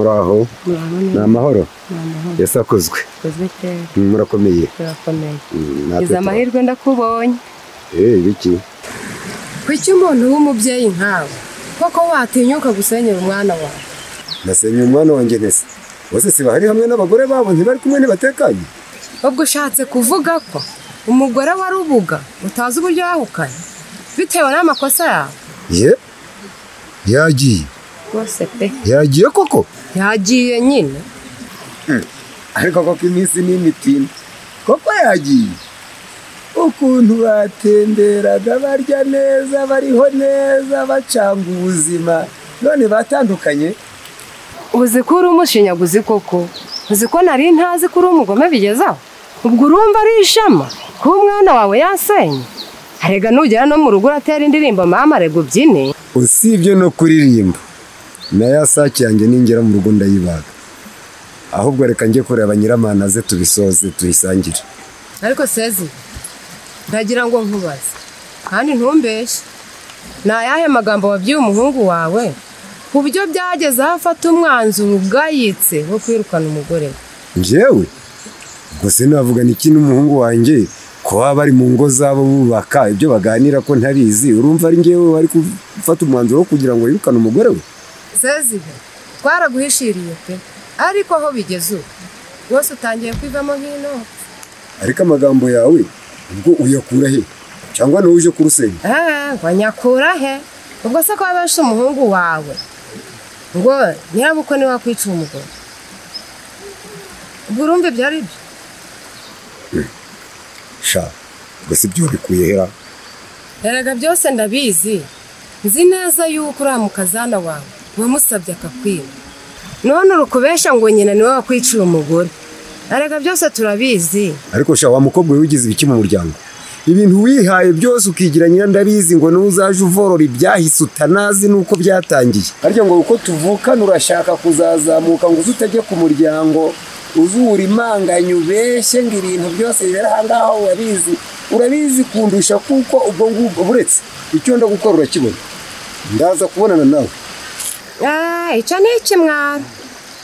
muraho ni amahoro yese akozwe murakomeye iza amahirwe ndakubonye biki kuki umuntu w'umubyeyi nkawe koko watinyuka gusenyera umwana wawe nasenye umwana wanjye ntese bose si bahari hamwe n'abagore babo ntibari kumwe ntibatekanye ubwo ushatse kuvuga ko umugore wa Rubuga utazi uburyo yahukanye bitewe n'amakosa yawe yagiye rwose pe yagiye koko yagiye nyine ariko koko iminsi n'imitima koko yagiye ukuntu batemberaga barya neza bariho neza bacanga ubuzima none batandukanye uzi ko uri umushinyaguzi koko uzi ko nari ntazi ko uri umugome bigezaho ubwo urumva ari ishema kuba umwana wawe yasenye arega nugera no mu rugo uratera indirimbo mama rego ubyine usibye no kuririmba na ya sake yanjye ningera mu rugo ndayibaga ahubwo reka njye kureba nyiramana ze tubisoze tuyisangire ariko sezi ndagira ngo nkubaze kandi ntumbeshe ni ayahe magambo wabwiye umuhungu wawe ku buryo byageze aho afata umwanzuro ugayitse wo kwirukana umugore we njyewe gusa navuga n'iki n'umuhungu wanjye ko baba bari mu ngo zabo bubaka ibyo baganira ko ntabizi urumva ari njyewe bari gufata umwanzuro wo kugira ngo yirukane umugore we sezibe twaraguhishiriye pe ariko aho bigeze ubu rwose utangiye kwivamo nk'ino ariko amagambo yawe ubwo uyakura he cyangwa nawe uje kurusenya wanyakura he ubwo se ko wabashe umuhungu wawe ngo nyirabukwe niwe wakwica umugore ubwo urumva ibyo ari byo sha gusa ibyo bikuye hera erega byose ndabizi nzi neza yuko uriya mukazana wawe wamusabye akakwima none urukubesha ngo nyina niwe wakwiciye umugore erega byose turabizi ariko sha wa mukobwa we wigize ibiki mu muryango ibintu wihaye byose ukigira nyina ndabizi ngo nuzaje uvorora ibyahise utanazi nuko byatangiye ariko ngo uko tuvukana urashaka kuzazamuka ngo uzutajye ku muryango uzura imanganya ubeshye ngo ibintu byose bibera ahangaho urabizi kundusha kuko ubwo ngubwo buretse icyo ndagukora urakibona ndaza kubonana nawe icyo ni iki mwana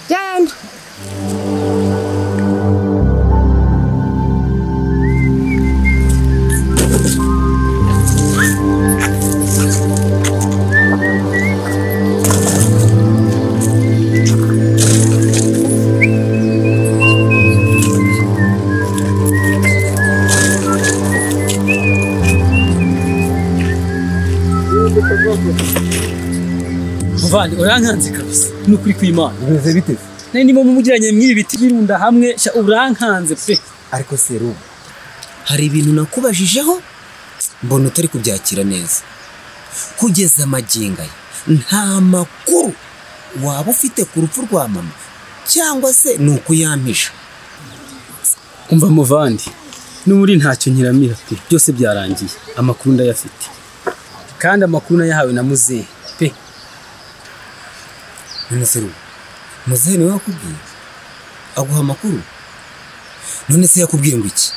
genda muvandi urankanze kabisa nukuri kw'Imana bimeze bite nimo mumugiranye mw'ibi biti birunda hamwe urankanze pe ariko serubu hari ibintu nakubajijeho mbona utari kubyakira neza kugeza amaginga nta makuru waba ufite ku rupfu rwa mama cyangwa se nukuyampisha umva muvandi n'uri ntacyo nkiramira pe byose byarangiye amakuru ndayafite kandi amakuru nayahawe na muzehe pe none serubu muzehe niwe wakubwiye aguha amakuru none se yakubwiye ngo iki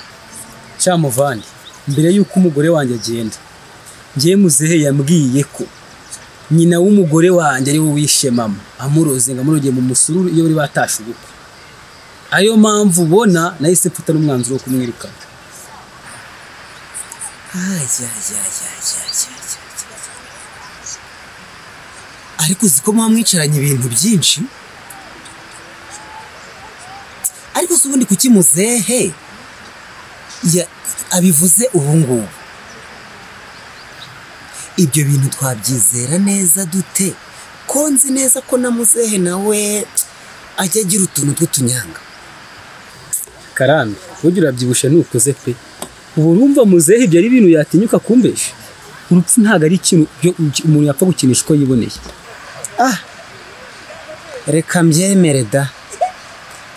cya muvandi mbere y'uko umugore wanjye agenda ngiye muzehe yambwiye ko nyina w'umugore wanjye ari we wishe mama amuroze ngo amurogeye mu musururu iyo bari batashe ubukwe ayo mpamvu ubona nahise mfata n'umwanzuro wo kumwirukana ariko uzi ko mwamwicaranye ibintu byinshi ariko se ubundi kuki muzehe abivuze ubu ngubu ibyo bintu twabyizera neza dute ko nzi neza ko na muzehe nawe ajya agira utuntu tw'utunyanga karame ujya urabyibushe nukoze pe ubu urumva muzehe ibyo ari ibintu yatinyuka kumbesha urupfu ntabwo ari ikintu umuntu yapfa gukinisha uko yiboneye reka mbyemere da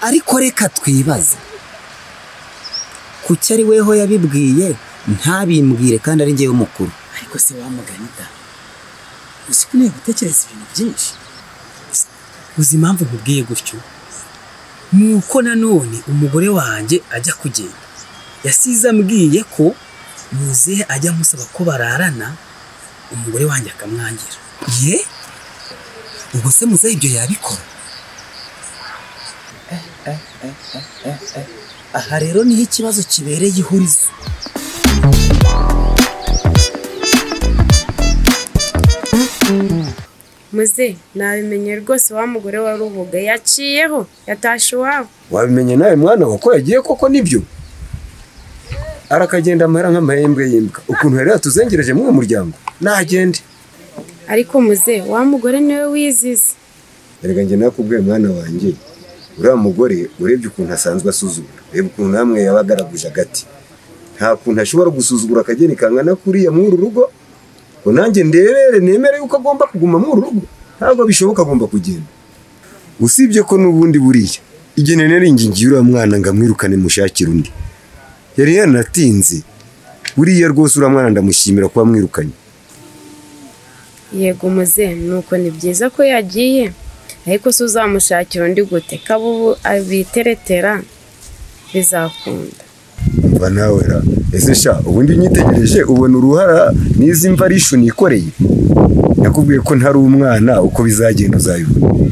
ariko reka twibaze kuki ari weho yabibwiye ntabimbwire kandi ari njyewe mukuru ariko se wamugani da uzi ko niba utekereza ibintu byinshi uzi impamvu nkubwiye gutyo nuko nanone umugore wanjye ajya kugenda yasize ambwiye ko muzehe ajya amusaba ko bararana umugore wanjye akamwangira ubwo se muzehe ibyo yabikora aha rero niho ikibazo kibereye ihurizo. Muze nabimenye rwose wa mugore wa Rubuga yaciyeho yatashe iwabo. Wabimenye nawe mwana wako yagiye koko nibyo arakagenda amahera nk'amahembwe y'imbwa ukuntu yari yatuzengereje mu muryango nagende. Ariko muze wa mugore niwe wizize. Erega njye nakubwiye mwana wanjye uriya mugore urebye ukuntu asanzwe asuzugura, reba ukuntu namwe yabagaraguje agati, nta kuntu ashobora gusuzugura akageni kangana kuriya muri uru rugo ngo nanjye ndebere nemere yuko agomba kuguma muri uru rugo. Ntabwo bishoboka, agomba kugenda. Usibye ko n'ubundi buriya igene neringingiye uriya mwana ngamwirukane mushakira undi, yari yanatinze. Buriya rwose uriya mwana ndamushimira kuba mwirukanye. Yego muze nuko ni byiza ko yagiye, ariko se uzamushakira undi gute? Kabubu abiteretera bizakunda. Umva nawe ra, ese sha ubundi unyitegereje ubona uruhara n'izi mva rishu nikoreye? Nakubwiye ko ntari umwana, uko bizagenda uzabibona.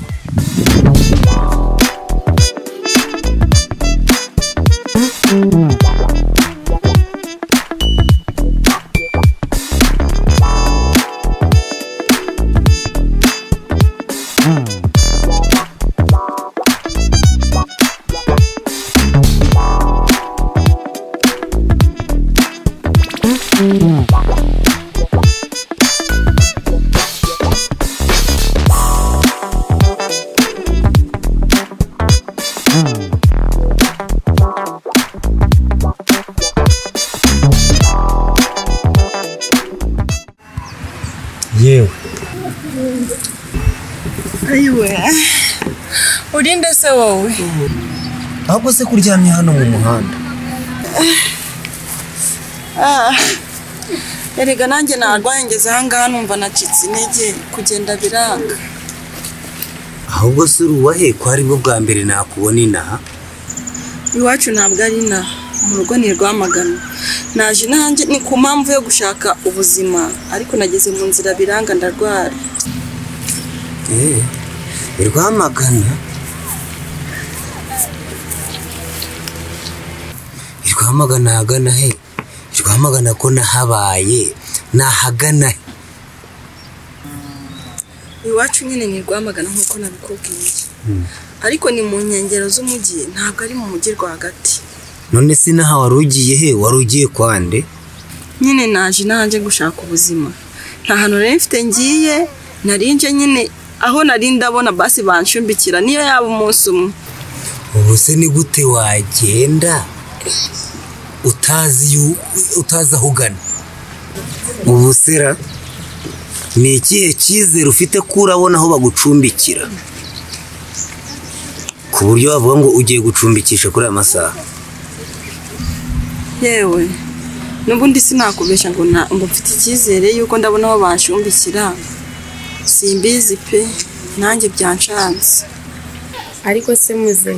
Yewe ayiwe urinde se wowe ahubwo se kuryamye hano mu muhanda? erega nanjye narwaye ngeze ahangaha numva nacitse intege kugenda biranga. Ahubwo se uruwahe ko ari bwo bwa mbere nakubona inaha? Iwacu ntabwo ari inaha, mu rugo ni Rwamagana. Naje nanjye ni ku mpamvu yo gushaka ubuzima, ariko nageze mu nzira biranga ndarwara. Rwamagana? Rwamagana hagana he? Rwamagana ko nahabaye nahagana he? Iwacu nyine ni Rwamagana nk'uko nabikubwiye, ariko ni mu nkengero z'umujyi, ntabwo ari mu mujyi rwagati. None se naha warugiye he? Warugiye kwande? Nyine naje nanjye gushaka ubuzima, nta hantu rero mfite ngiye, narinje nyine aho nari ndabona basi banshumbikira niyo yaba umunsi umwe. Ubu se ni gute wagenda utazi aho ugana? Ubu sera ni ikihe cyizere ufite ko urabona aho bagucumbikira ku buryo bavuga ngo ugiye gucumbikisha kuri aya masaha? Yewe n'ubundi sinakubesha ngo mfite icyizere yuko ndabona aho banshumbikira, simbizi pe, nanjye byanshanze. Ariko se muze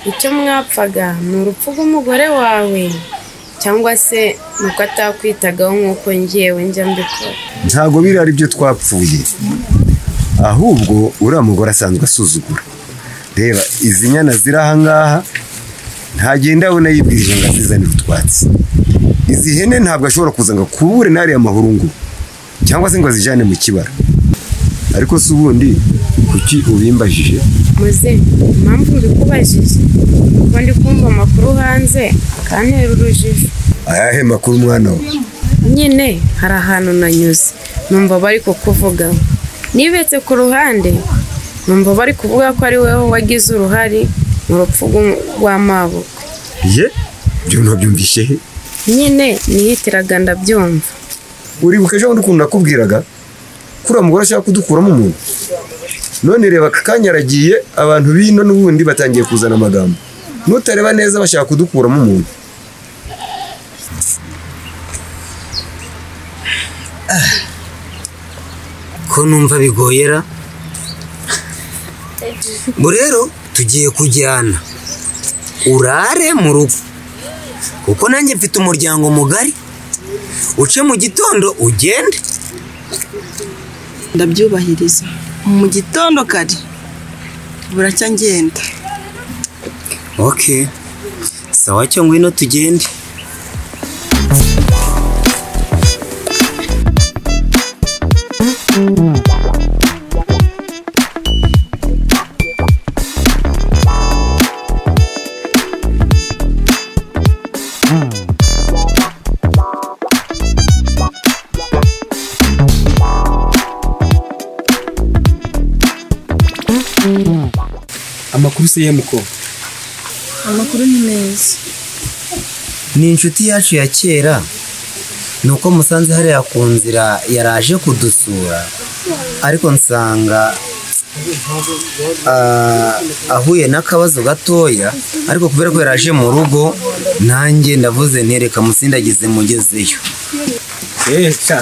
icyo mwapfaga ni urupfu rw'umugore wawe cyangwa se nuko atakwitagaho nk'uko ngewe njya mbikora? Ntago biri ari byo twapfuye, ahubwo uriya mugore asanzwe asuzugura. Reba izi nyana ziri aha ngaha ntagenda abona yibwirije ngo azizanire utwatsi. Izi hene ntabwo ashobora kuza ngo kubure n'ariya mahurungu cyangwa se ngo azijane mu kibara. Ariko se ubundi kuki ubimbajije? Muze impamvu mbikubajije kuko ndi kumva amakuru hanze akantera urujijo. Ayahe makuru mwana we? Nyine hari ahantu nanyuze numva bari kukuvugaho, nibetse ku ruhande numva bari kuvuga ko ari wewe wagize uruhari mu rupfu rw'amaboko. Ye byo ntabyumvishe he? Nyine nihitiraga ndabyumva. Uribuka ejo bundi ukuntu nakubwiraga kuri mugore ashaka kudukuramo umuntu? None reba akanya aragiye, abantu bino n'ubundi batangiye kuzana amagambo, nutareba neza bashaka kudukuramo umuntu. Ko numva bigoyera. Ngo rero tugiye kujyana urare mu rugo kuko nanjye mfite umuryango mugari, uce mu gitondo ugende. Ndabyubahiriza, mu gitondo kare buracya ngenda. Okay. Sawa cyo ngwino tugende. Amakuru se yemuko. Amakuru ni meza. Ni inshuti yacu ya kera. Nuko musanze hariya ku nzira yaraje kudusura. Ariko nsanga ahuye n'akabazo gatoya, ariko kubera ko yaraje mu rugo nanjye ndavuze ntereka musindagize mugezeyo.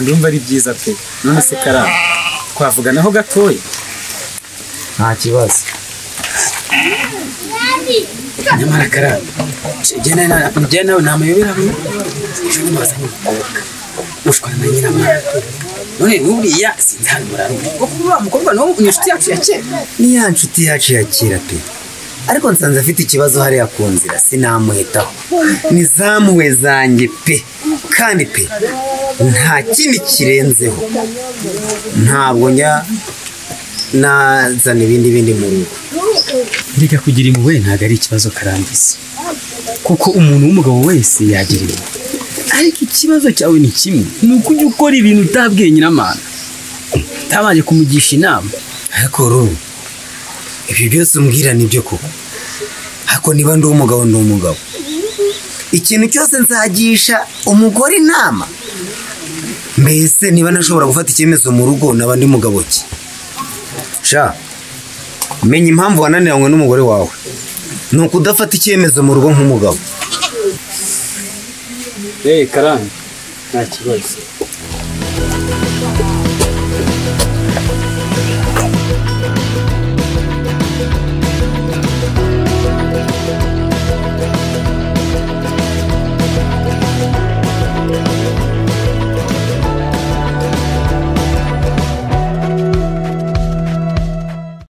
Ndumva ari byiza pe. None se Karara twavuganaho gatoya. Nta kibazo. Nyamara Karara njye nawe namayobera hamwe ejo n'abazanye umukobwa ushwana na nyiramana none n'uriya sinzi hano murarume kuko wa mukobwa no inshuti yacu ya kera Ni ya nshuti yacu ya kera pe. Ariko nsanze afite ikibazo hariya ku nzira sinamuhitaho. Ni zamuwe zanjye pe. Kandi pe nta kindi kirenzeho. Ntabwo njya nazana ibindi mu rugo. Ndeka kugira impuhwe ntabwo ari ikibazo karangiza kuko umuntu w'umugabo wese yagira impuhwe, ariko ikibazo cyawe ni kimwe, ni uko ujya ukora ibintu utabwiye nyiramana utabanje kumugisha inama. Ariko ru ibyo byose umbwira nibyo koko. Ariko niba ndi umugabo ikintu cyose nzagisha umugore inama. Mbese niba nashobora gufata icyemezo mu rugo naba ndi mugabo ki? Sha menya impamvu wananiranywe n'umugore wawe. Ni ukudafata icyemezo mu rugo nk'umugabo. Karani nta kibazo.